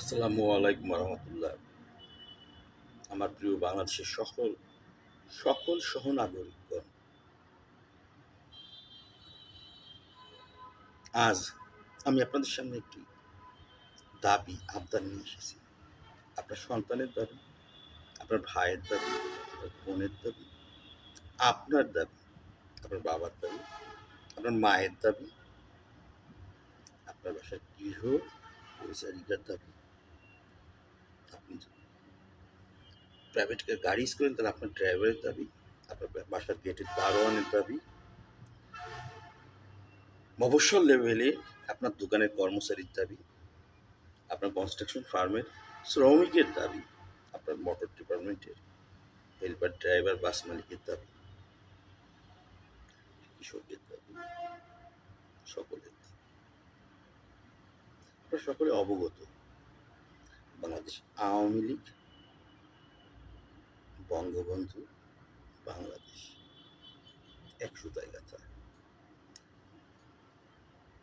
আসসালামু আলাইকুম রহমতুল্লাহ। আমার প্রিয় বাংলাদেশের সকল সকল সহনাগরিকগণ, আজ আমি আপনাদের সামনে একটি দাবি আবদার নিয়ে এসেছি। আপনার সন্তানের দাবি, আপনার ভাইয়ের দাবি, আপনার বোনের দাবি, আপনার দাবি, আপনার বাবার দাবি, আপনার মায়ের দাবি, আপনার বাসার গৃহ পরিচারিকার দাবি। আপনি যদি প্রাইভেট গাড়ি ইউজ করেন তাহলে আপনার ড্রাইভারের দাবি, আপনার বাসার গেটের দারোয়ানের দাবি, মফস্বল লেভেলে আপনার দোকানের কর্মচারীর দাবি, আপনার কনস্ট্রাকশন ফার্মের শ্রমিকের দাবি, আপনার মোটর ডিপার্টমেন্টের হেল্পার ড্রাইভার বাস মালিকের দাবি, কৃষকের দাবি, সকলের দাবি। আপনারা সকলে অবগত, বাংলাদেশ আওয়ামী লীগ, বঙ্গবন্ধু, বাংলাদেশ এক সুতায় গাথা।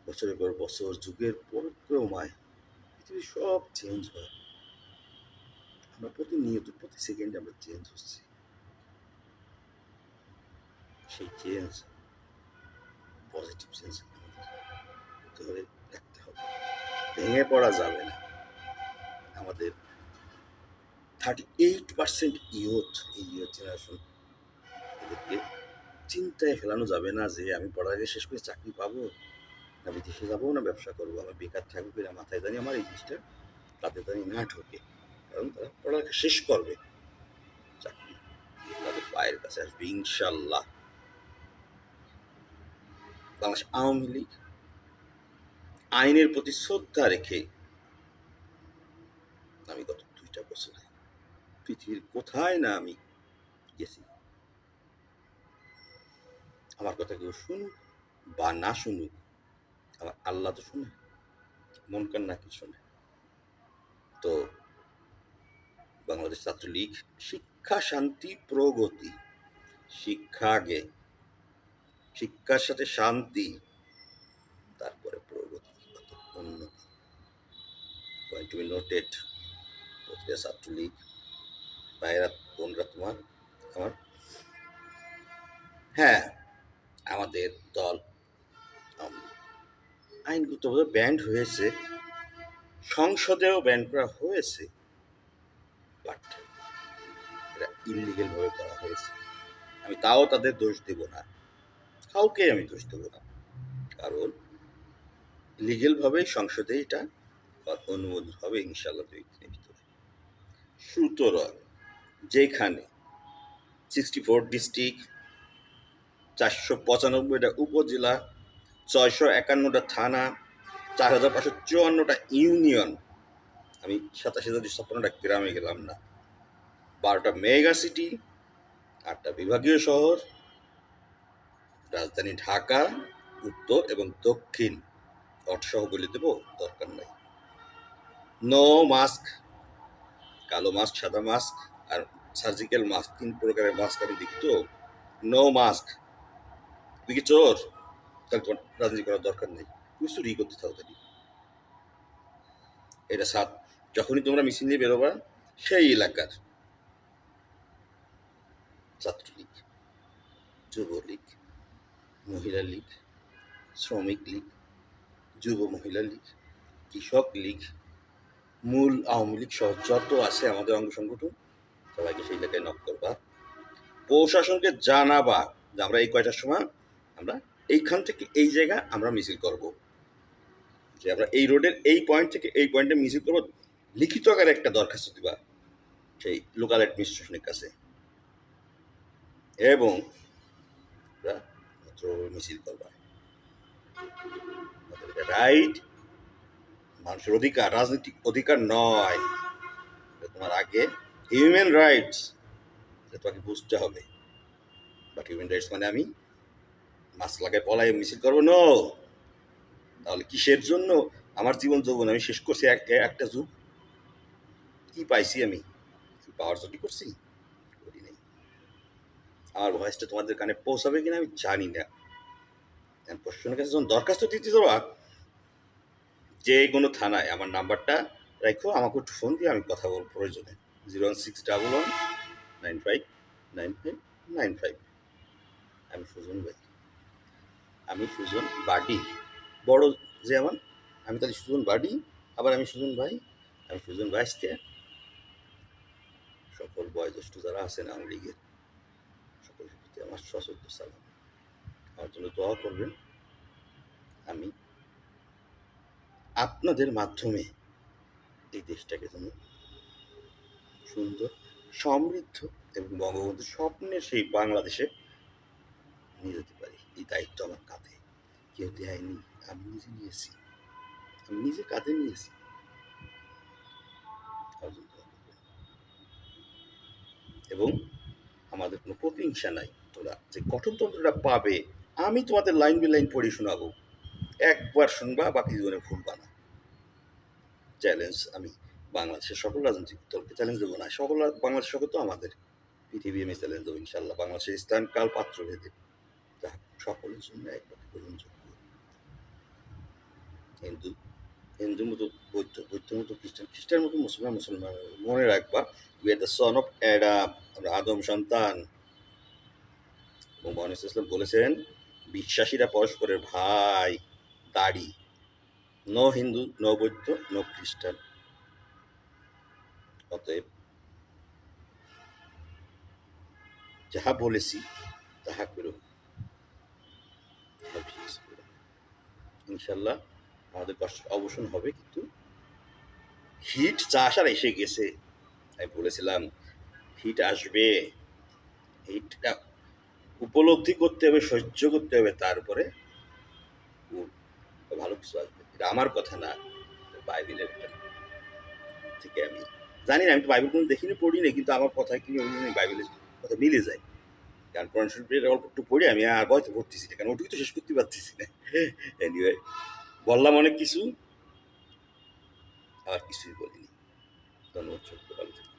বছরের পর বছর, যুগের পরিক্রমায় পৃথিবীর সব চেঞ্জ হয়। আমরা প্রতিনিয়ত প্রতি সেকেন্ডে আমরা চেঞ্জ হচ্ছি। সেই চেঞ্জ পজিটিভ চেঞ্জ ধরে রাখতে হবে, ভেঙে পড়া যাবে না। আমাদের 38% ইয়ুথ, এই ইয়ুথ জেনারেশন, এদেরকে চিন্তায় ফেলানো যাবে না যে আমি পড়ালেখা শেষ করে চাকরি পাবো, না বিদেশে যাবো, না ব্যবসা করবো, আমি বেকার থাকবো কিনা মাথায় জানি আমার এই জিনিসটা তাদের জানি না ঢোকে। কারণ তারা পড়ালেখা শেষ করবে, চাকরি তাদের পায়ের কাছে আসবে ইনশাল্লাহ। বাংলাদেশ আওয়ামী লীগ আইনের প্রতি শ্রদ্ধা রেখে আমি গত 2টা বছরে পৃথিবীর কোথায় না আমি গেছি। আমার কথা কেউ শুনুক বা না শুনুক, আমার আল্লাহ তো শুনে, মন কান্না কি শোনে। তো বাংলাদেশ ছাত্রলীগ শিক্ষা, শান্তি, প্রগতি, শিক্ষা আগে, শিক্ষার সাথে শান্তি, তারপরে প্রগতি, উন্নতি। Point to be noted. প্রতিটা ছাত্রলীগ ভাইয়েরা বোনরা তোমার আমার, হ্যাঁ, আমাদের দল আইনগতভাবে ব্যান্ড হয়েছে, সংসদেও ব্যান করা হয়েছে, বাট এটা ইলিগেল ভাবে করা হয়েছে। আমি তাও তাদের দোষ দেব না, কাউকে আমি দোষ দেব না, কারণ লিগেল ভাবে সংসদে এটা অনুমোদন হবে ইনশাল্লাহ 2 দিনের ভিতরে। সুতরাং যেখানে 64 ডিস্ট্রিক্ট, 495টা উপজেলা, 651টা থানা, 4554টা ইউনিয়ন, আমি 87,256টা গ্রামে গেলাম না, 12টা মেগা সিটি, 8টা বিভাগীয় শহর, রাজধানী ঢাকা, উত্তর এবং দক্ষিণ, অটসহ বলে দেব, দরকার নাই। নো মাস্ক, কালো মাস্ক, সাদা মাস্ক আর সার্জিক্যাল মাস্ক, 3 প্রকারের মাস্ক আমি দেখি। তো নো মাস্ক, তুই কি চোর? তাহলে তোমার রাজনীতি করার দরকার নেই, তুমি চুরি করতে থাকো। তাহলে এটা সাত, যখনই তোমরা মিছিল নিয়ে বেরোবা, সেই এলাকার ছাত্রলীগ, যুবলীগ, মহিলা লীগ, শ্রমিক লীগ, যুব মহিলা লীগ, কৃষক লীগ, মূল আওয়ামী লীগ সহ যত আছে আমাদের অঙ্গ সংগঠন, সবাইকে সেই এলাকায় নক করবা, প্রশাসনকে জানাবা যে আমরা এই কয়টার সময় আমরা এইখান থেকে এই জায়গা আমরা মিছিল করব, যে আমরা এই রোডের এই পয়েন্ট থেকে এই পয়েন্টে মিছিল করব, লিখিত আকারে একটা দরখাস্ত দিবা সেই লোকাল অ্যাডমিনিস্ট্রেশনের কাছে, এবং মিছিল করবা। রাইট, মানুষের অধিকার, রাজনৈতিক অধিকার নয়, তোমার আগে হিউম্যান রাইটস, তোমাকে বুঝতে হবে। বাট হিউম্যান রাইটস মানে আমি মাছ লাগায় পলায় মিছিল করবো? নো। তাহলে কিসের জন্য আমার জীবন যৌবন আমি শেষ করছি? একটা যুগ কি পাইছি আমি? পাওয়ার জন্য করছি? করি নাই। আমার ভয়েসটা তোমাদের কানে পৌঁছাবে কিনা আমি জানি না। প্রশাসনের কাছে যখন দরখাস্ত দিতে যাবা, যে কোনো থানায় আমার নাম্বারটা রাখো, আমাকে একটু ফোন দিয়ে আমি কথা বলবো প্রয়োজনে। 01611959595। আমি সুজন ভাই, আমি সুজন বাডি, বড় যে আমার, আমি তাহলে সুজন বাডি, আবার আমি সুজন ভাই, আমি সুজন ভাইসকে সকল বয়োজ্যেষ্ঠ যারা আছেন আওয়ামী লীগের সকলের প্রতি আমার সশ্রদ্ধ সালাম। আমার জন্য দোয়া করবেন। আমি আপনাদের মাধ্যমে এই দেশটাকে যেন সুন্দর, সমৃদ্ধ এবং বঙ্গবন্ধুর স্বপ্নের সেই বাংলাদেশে নিয়ে যেতে পারি। এই দায়িত্ব আমার কাঁধে, কেউ দেয়নি, আমি নিজে নিয়েছি, আমি নিজে কাঁধে নিয়েছি। এবং আমাদের কোনো প্রতিহিংসা নাই। তোরা যে গঠনতন্ত্রটা পাবে, আমি তোমাদের লাইন বাই লাইন পড়ে শোনাবো, একবার শুনবা, বাকি জীবনে ভুলবা না। চ্যালেঞ্জ আমি বাংলাদেশের সকল রাজনৈতিক দলকে চ্যালেঞ্জ দেবো না, সকল বাংলাদেশ সকল তো আমাদের পৃথিবী, আমি চ্যালেঞ্জ দেবো ইনশাল্লাহ। বাংলাদেশের স্থান কাল পাত্র ভেদে যা সকলের জন্য একবার গ্রহণযোগ্য। হিন্দু হিন্দুর মতো বৌদ্ধ, বৌদ্ধ মতো খ্রিস্টান, খ্রিস্টান মতো মুসলমান, মুসলমান। মনে রাখবা, we are the son of Adam, আমরা আদম সন্তান। এবং মহানবী ইসলাম বলেছেন, বিশ্বাসীরা পরস্পরের ভাই। দাড়ি, নো হিন্দু, নো বৌদ্ধ, নো খ্রিস্টান। অতএব যাহা বলেছি তাহা করো, ইনশাল্লাহ আমাদের কষ্ট অবসান হবে। কিন্তু হিট যা আসার এসে গেছে, আমি বলেছিলাম হিট আসবে, হিটটা উপলব্ধি করতে হবে, সহ্য করতে হবে, তারপরে ভালো কিছু আসবে। এটা আমার কথা না, বাইবেলের থেকে আমি জানি না, আমি তো বাইবেল কোনো দেখিনি, পড়িনি, কিন্তু আমার কথা কি বাইবেলের কথা মিলে যায়। কারণ কোরআন শরীফের অল্প একটু পড়ে আমি আর বয়তে পড়তেছি না, কারণ ওটুকু তো শেষ করতে পারতেছি না। এনিওয়ে, বললাম অনেক কিছু, আর কিছুই বলিনি। ধন্যবাদ, ভালো থাকবেন।